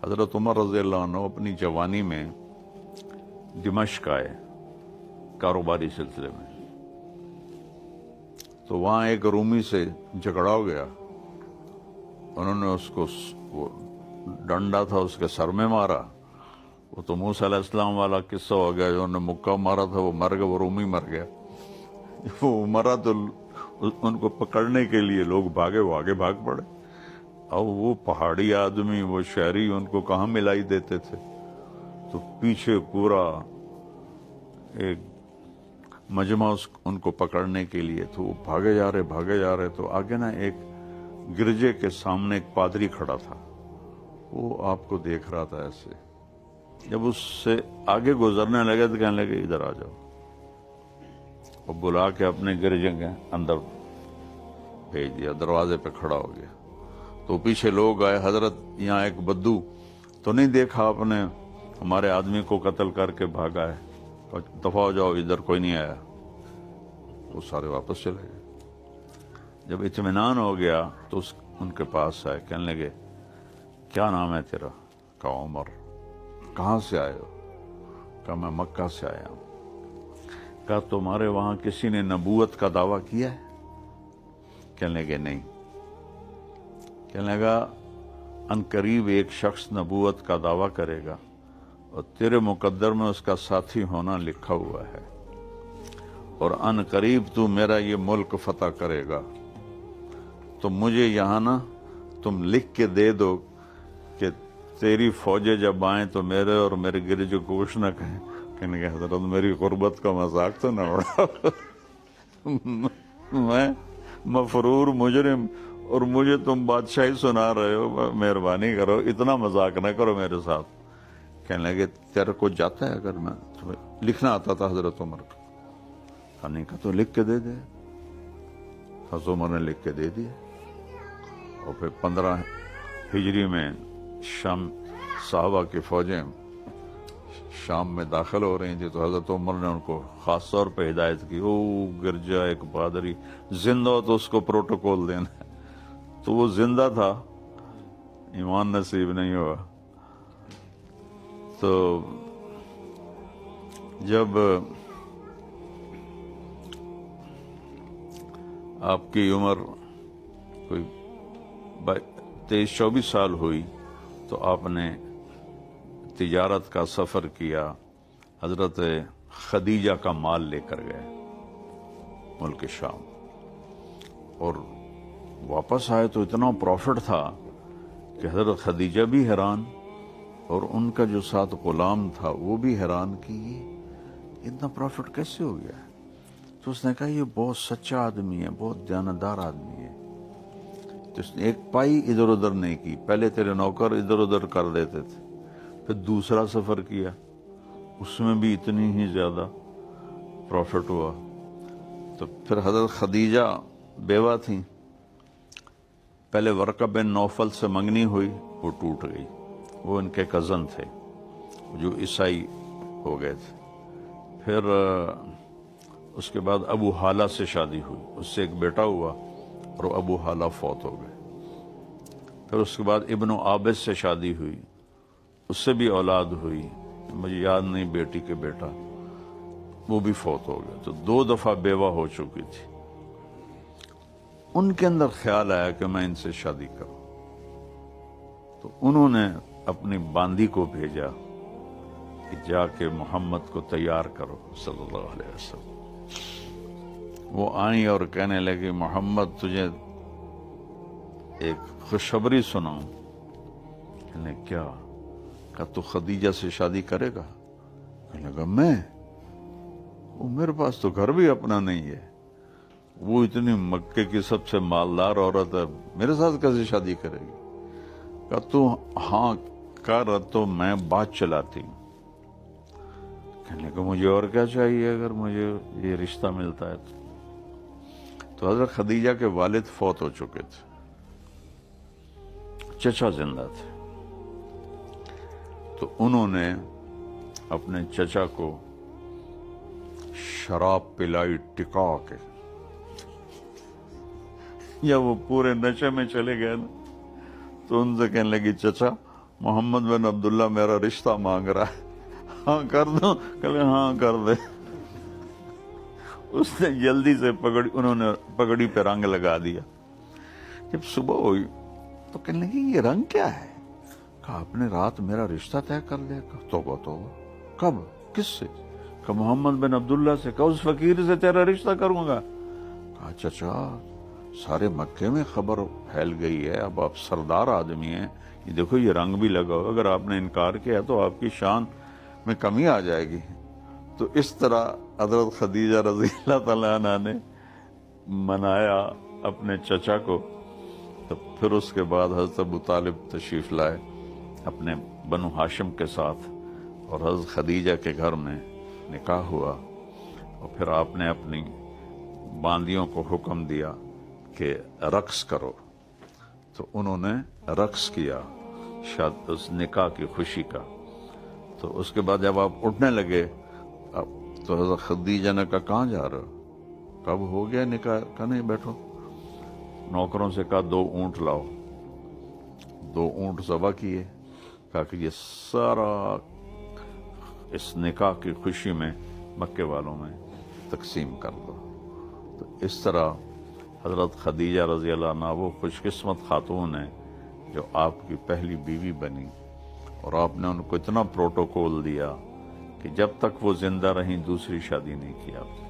حضرت عمر رضی اللہ عنہ اپنی جوانی میں دمشق آئے کاروباری سلسلے میں، تو وہاں ایک رومی سے جھگڑا ہو گیا، انہوں نے اس کو وہ ڈنڈا تھا اس کے سر میں مارا، وہ تو موسیٰ علیہ السلام والا قصہ ہو گیا، جو انہوں نے مکہ مارا تھا وہ مر گیا، وہ رومی مر گیا، وہ مرا تو ان کو پکڑنے کے لیے لوگ بھاگے، وہ آگے بھاگ پڑے، اور وہ پہاڑی آدمی، وہ شہری ان کو کہاں ملائی دیتے تھے، تو پیچھے پورا ایک مجمع ان کو پکڑنے کے لیے، تو وہ بھاگے جا رہے، تو آگے نا ایک گرجے کے سامنے ایک پادری کھڑا تھا، وہ آپ کو دیکھ رہا تھا ایسے، جب اس سے آگے گزرنے لگے تو کہنے لگے ادھر آ جاؤ، اور بلا کے اپنے گرجے کے اندر بھیج دیا، دروازے پہ کھڑا ہو گیا، تو پیچھے لوگ آئے، حضرت یہاں ایک بدو تو نہیں دیکھا آپ نے، ہمارے آدمی کو قتل کر کے بھاگا ہے، دفع ہو جاؤ، ادھر کوئی نہیں آیا، وہ سارے واپس چلے گئے۔ جب اطمینان ہو گیا تو ان کے پاس آئے، کہنے لگے کیا نام ہے تیرا؟ کہا عمر۔ کہاں سے آئے ہو؟ کہا میں مکہ سے آیا ہوں۔ کہا تمہارے وہاں کسی نے نبوت کا دعویٰ کیا ہے؟ کہنے لگے نہیں۔ کہنے لگا ان قریب ایک شخص نبوت کا دعویٰ کرے گا اور تیرے مقدر میں اس کا ساتھی ہونا لکھا ہوا ہے، اور ان قریب تو میرا یہ ملک فتح کرے گا، تو مجھے یہاں نا تم لکھ کے دے دو کہ تیری فوجیں جب آئیں تو میرے اور میرے گرج کو کچھ نہ کہیں۔ کہنے کہ حضرت میری غربت کا مذاق تو نہ اڑا، میں مفرور مجرم اور مجھے تم بادشاہی سنا رہے ہو، مہربانی کرو اتنا مذاق نہ کرو میرے ساتھ۔ کہنے لگے تیرے کو جاتا ہے؟ اگر میں تمہیں لکھنا آتا تھا حضرت عمر کو۔ کہنے کا تو لکھ کے دے دے۔ حضرت عمر نے لکھ کے دے دیا، اور پھر 15 ہجری میں شام صحابہ کی فوجیں شام میں داخل ہو رہی تھی، تو حضرت عمر نے ان کو خاص طور پہ ہدایت کی، او گرجا ایک پادری زندہ ہو تو اس کو پروٹوکول دینا ہے، تو وہ زندہ تھا، ایمان نصیب نہیں ہوا۔ تو جب آپ کی عمر کوئی 23-24 سال ہوئی تو آپ نے تجارت کا سفر کیا، حضرت خدیجہ کا مال لے کر گئے ملک شام، اور واپس آئے تو اتنا پروفٹ تھا کہ حضرت خدیجہ بھی حیران، اور ان کا جو ساتھ غلام تھا وہ بھی حیران کہ یہ اتنا پروفٹ کیسے ہو گیا ہے۔ تو اس نے کہا یہ بہت سچا آدمی ہے، بہت دیانتدار آدمی ہے، تو اس نے ایک پائی ادھر ادھر نہیں کی، پہلے تیرے نوکر ادھر ادھر کر دیتے تھے، پھر دوسرا سفر کیا، اس میں بھی اتنی ہی زیادہ پروفٹ ہوا۔ تو پھر حضرت خدیجہ بیوہ تھیں، پہلے ورقہ بن نوفل سے منگنی ہوئی، وہ ٹوٹ گئی، وہ ان کے کزن تھے جو عیسائی ہو گئے تھے۔ پھر اس کے بعد ابو حالہ سے شادی ہوئی، اس سے ایک بیٹا ہوا اور ابو حالہ فوت ہو گئے۔ پھر اس کے بعد ابن عابد سے شادی ہوئی، اس سے بھی اولاد ہوئی، مجھے یاد نہیں بیٹی کے بیٹا، وہ بھی فوت ہو گئے، تو 2 دفعہ بیوہ ہو چکی تھی۔ ان کے اندر خیال آیا کہ میں ان سے شادی کروں، تو انہوں نے اپنی باندی کو بھیجا کہ جا کے محمد کو تیار کرو صلی اللہ علیہ وسلم۔ وہ آئیں اور کہنے لگی محمد تجھے ایک خوشخبری سناؤں۔ کہنے کیا؟ کہا تو خدیجہ سے شادی کرے گا؟ کہنے لگا میں؟ وہ میرے پاس تو گھر بھی اپنا نہیں ہے، وہ اتنی مکے کی سب سے مالدار عورت ہے، میرے ساتھ کیسے شادی کرے گی؟ کہا تو ہاں کر تو میں بات چلاتی ہوں۔ کہنے لگا مجھے اور کیا چاہیے اگر مجھے یہ رشتہ ملتا ہے تو حضرت خدیجہ کے والد فوت ہو چکے تھے، چچا زندہ تھے، تو انہوں نے اپنے چچا کو شراب پلائی ٹکا کے، یا وہ پورے نشے میں چلے گئے نا، تو ان سے کہنے لگی چچا محمد بن عبداللہ میرا رشتہ مانگ رہا ہے، ہاں کر دو؟ کہ ہاں کر دے۔ اس نے جلدی سے انہوں نے پگڑی پہ رنگ لگا دیا۔ جب صبح ہوئی تو کہنے لگی یہ رنگ کیا ہے؟ کہا آپ نے رات میرا رشتہ طے کر لیا۔ کہا توبہ توبہ، کب؟ کس سے؟ کہا محمد بن عبداللہ سے۔ کہا اس فقیر سے تیرا رشتہ کروں گا؟ کہا چچا سارے مکے میں خبر پھیل گئی ہے، اب آپ سردار آدمی ہیں، یہ دیکھو یہ رنگ بھی لگا ہو، اگر آپ نے انکار کیا تو آپ کی شان میں کمی آ جائے گی۔ تو اس طرح حضرت خدیجہ رضی اللہ تعالیٰ عنہ نے منایا اپنے چچا کو۔ تو پھر اس کے بعد حضرت ابو طالب تشریف لائے اپنے بنو ہاشم کے ساتھ، اور حضرت خدیجہ کے گھر میں نکاح ہوا۔ اور پھر آپ نے اپنی باندیوں کو حکم دیا کہ رقص کرو، تو انہوں نے رقص کیا شاید اس نکاح کی خوشی کا۔ تو اس کے بعد جب آپ اٹھنے لگے تو حضرت خدیجہ نے کہا کہاں جا رہے ہو؟ کب ہو گیا نکاح؟ کہا نہیں بیٹھو۔ نوکروں سے کہا 2 اونٹ لاؤ، 2 اونٹ ذبح کیے، کہا کہ یہ سارا اس نکاح کی خوشی میں مکے والوں میں تقسیم کر دو۔ تو اس طرح حضرت خدیجہ رضی اللہ عنہ وہ خوش قسمت خاتون ہیں جو آپ کی پہلی بیوی بنی، اور آپ نے ان کو اتنا پروٹوکول دیا کہ جب تک وہ زندہ رہیں دوسری شادی نہیں کی آپ سے۔